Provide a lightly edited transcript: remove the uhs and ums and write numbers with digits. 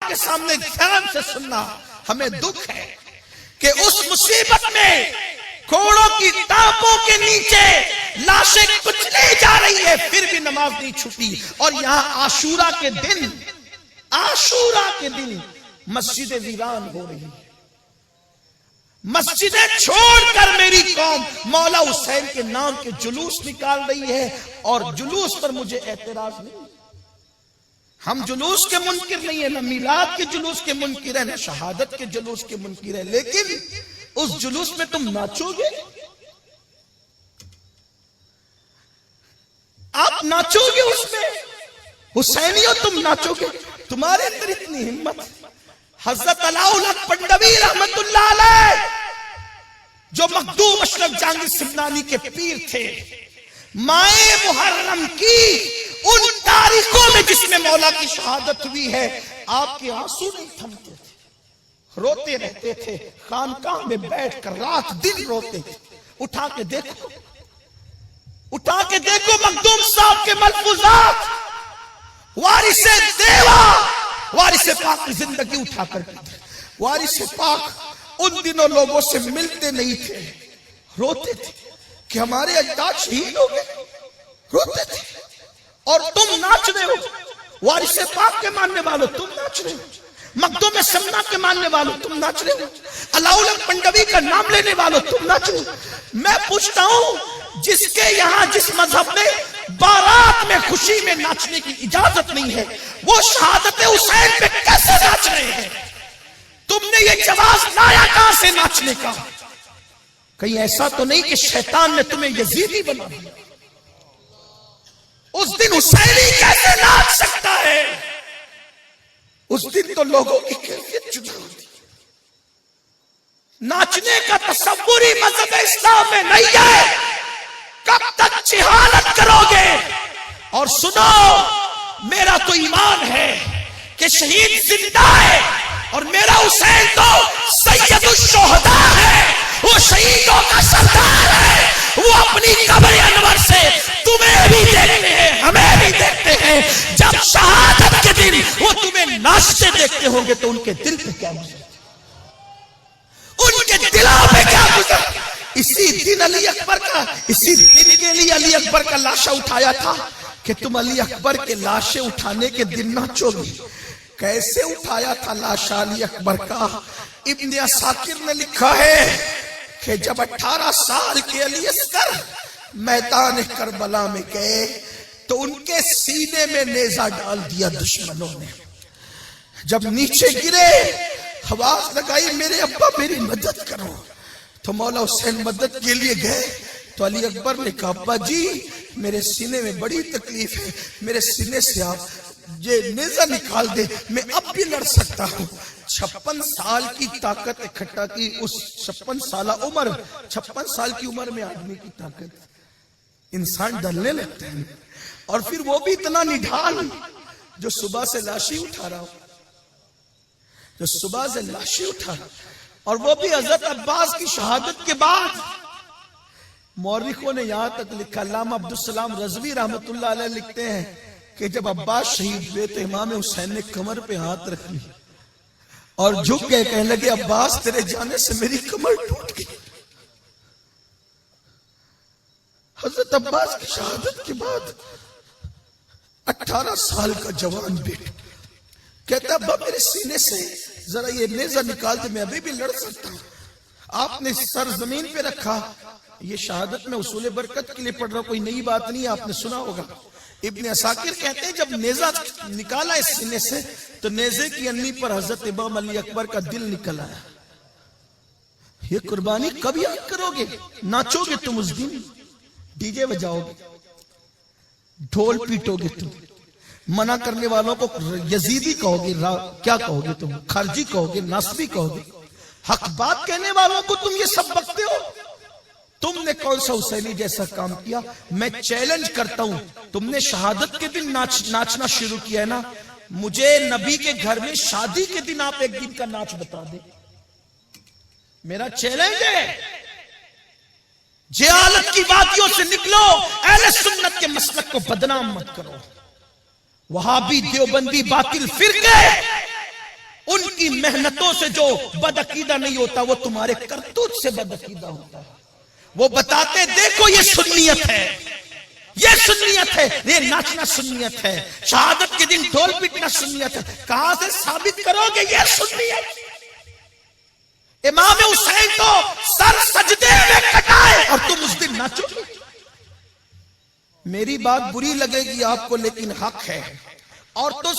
کے سامنے دھیان سے سننا، ہمیں دکھ ہے کہ اس مصیبت میں گھوڑوں کی ٹانپوں کے نیچے لاشیں کچلی جا رہی ہے، پھر بھی نماز نہیں چھٹی. اور یہاں عاشورہ کے دن مسجدیں ویران ہو رہی ہیں. مسجدیں چھوڑ کر میری قوم مولا حسین کے نام کے جلوس نکال رہی ہے، اور جلوس پر مجھے اعتراض نہیں. ہم جلوس کے منکر نہیں ہیں، نہ میلاد کے جلوس کے منکر ہیں، نہ شہادت کے جلوس کے منکر ہیں، لیکن اس جلوس میں تم ناچو گے، آپ ناچو گے اس میں، حسینیوں تم ناچو گے. تمہارے اندر اتنی ہمت. حضرت علاؤالحق پنڈوی رحمت اللہ علیہ جو مخدوم اشرف جہانگیر سمنانی کے پیر تھے، مائے محرم کی ان تاریخوں میں جس میں مولا کی شہادت ہوئی ہے، آپ کے آنسو نہیں تھمتے تھے، روتے رہتے تھے. خانقاہ میں بیٹھ کر رات دن روتے تھے. اٹھا کے دیکھو مخدوم صاحب کے ملفوظات. وارث دیوا، وارث پاک کی زندگی اٹھا کر کی. وارث پاک ان دنوں لوگوں سے ملتے نہیں تھے، روتے تھے کہ ہمارے اجداد شہید ہو گئے، روتے تھے. اور تم ناچ رہے ہو، وارث پاک کے ماننے والوں تم ناچ رہے ہو، مخدوم سمنا کے ماننے والوں تم ناچ رہے ہو، علاؤالحق پنڈوی کا نام لینے والوں تم ناچ رہے ہو. میں پوچھتا ہوں، جس کے یہاں جس مذہب میں بارات میں خوشی میں ناچنے کی اجازت نہیں ہے، وہ شہادت حسین پہ کیسے ناچ رہے ہیں؟ تم نے یہ جواز لایا کہاں سے ناچنے کا؟ کہیں ایسا تو نہیں کہ شیطان نے تمہیں یزیدی بنا دیا؟ اس دن حسینی کیسے ناچ سکتا ہے؟ اس دن تو لوگوں کی کیفیت جدا ہوتی. ناچنے کا تصور ہی مذہب اسلام میں نہیں ہے. کب تک جہالت کرو گے؟ اور سنو، میرا تو ایمان ہے کہ شہید زندہ ہے، اور میرا حسین تو سید الشہداء ہے، وہ شہیدوں کا سردار ہے. وہ اپنی قبر انور سے تمہیں بھی دیکھتے ہیں، ہمیں بھی دیکھتے ہیں. جب شہادت کے دن وہ تمہیں ناچتے دیکھتے ہوں گے تو ان کے دل پہ کیا گزرے، ان کے دلوں پہ کیا گزرے. اسی دن علی کے لیے علی اکبر کا لاشا اٹھایا تھا کہ تم علی اکبر کے لاشے اٹھانے کے دن ناچو گی. کیسے اٹھایا تھا لاشا علی اکبر کا؟ ابن عساکر نے لکھا ہے کہ جب 18 سال کے علی اصغر میدان کربلا میں گئے تو ان کے سینے میں نیزہ ڈال دیا دشمنوں نے. جب نیچے گرے آواز لگائی میرے ابا میری مدد کرو، تو مولا حسین مدد کے لیے گئے تو علی اکبر نے کہا ابا جی میرے سینے میں بڑی تکلیف ہے، میرے سینے سے آپ یہ نیزہ نکال دے، میں اب بھی لڑ سکتا ہوں. 56 سال کی طاقت اکٹھا کی. اس 56 سالہ عمر، 56 سال کی عمر میں آدمی کی طاقت، انسان ڈلنے لگتا ہے. اور پھر وہ بھی اتنا نڈھال جو صبح سے لاشی اٹھا رہا ہو، جو صبح سے لاشی اٹھا رہا، اور وہ بھی حضرت عباس کی شہادت کے بعد. مورخوں نے یہاں تک لکھا، علامہ عبدالسلام رضوی رحمت اللہ علیہ لکھتے ہیں کہ جب عباس شہید ہوئے تو امام حسین نے کمر پہ ہاتھ رکھ لی اور جھک کے کہنے لگے عباس تیرے جانے سے میری کمر ٹوٹ گئی. حضرت عباس کی شہادت کے بعد 18 سال کا جوان بیٹا کہتا ابا میرے سینے سے ذرا یہ نیزہ نکال دے، میں ابھی بھی لڑ سکتا ہوں. آپ نے سر زمین پہ رکھا. یہ شہادت میں اصول برکت کے لیے پڑھ رہا ہوں، کوئی نئی بات نہیں، آپ نے سنا ہوگا. ابن عساکر کہتے ہیں جب نیزہ نکالا اس سینے سے تو نیزے کی انی پر حضرت امام علی اکبر کا دل نکل آیا. یہ قربانی کب یاد کرو گے؟ ناچو گے تم اس دن، ڈی جے بجاؤ گے، ڈھول پیٹو گے تم، منع کرنے والوں کو یزیدی کہو گے، کیا کہو گے تم؟ خارجی کہو گے، ناصبی کہو گے. حق بات کہنے والوں کو تم یہ سب بکتے ہو. تم نے کون سا حسینی جیسا کام کیا؟ میں چیلنج کرتا ہوں، تم نے شہادت کے دن ناچنا شروع کیا ہے نا، مجھے نبی کے گھر میں شادی کے دن آپ ایک دن کا ناچ بتا دیں. میرا چیلنج ہے. جہالت کی وادیوں سے نکلو، اہل سنت کے مسلک کو بدنام مت کرو. وہابی دیوبندی باطل فرقے کی محنتوں سے جو بدعقیدہ نہیں ہوتا وہ تمہارے کرتوت سے بدعقیدہ ہوتا ہے. وہ بتاتے دیکھو یہ سنیت ہے، یہ سنیت ہے، یہ ناچنا سنیت ہے، شہادت کے دن ڈھول پیٹنا سنیت ہے. کہاں سے ثابت کرو گے یہ سنیت؟ امام حسین کو سر سجدے میں کٹائے اور تم اس دن ناچو. میری بات بری لگے گی آپ کو لیکن حق ہے. اور تو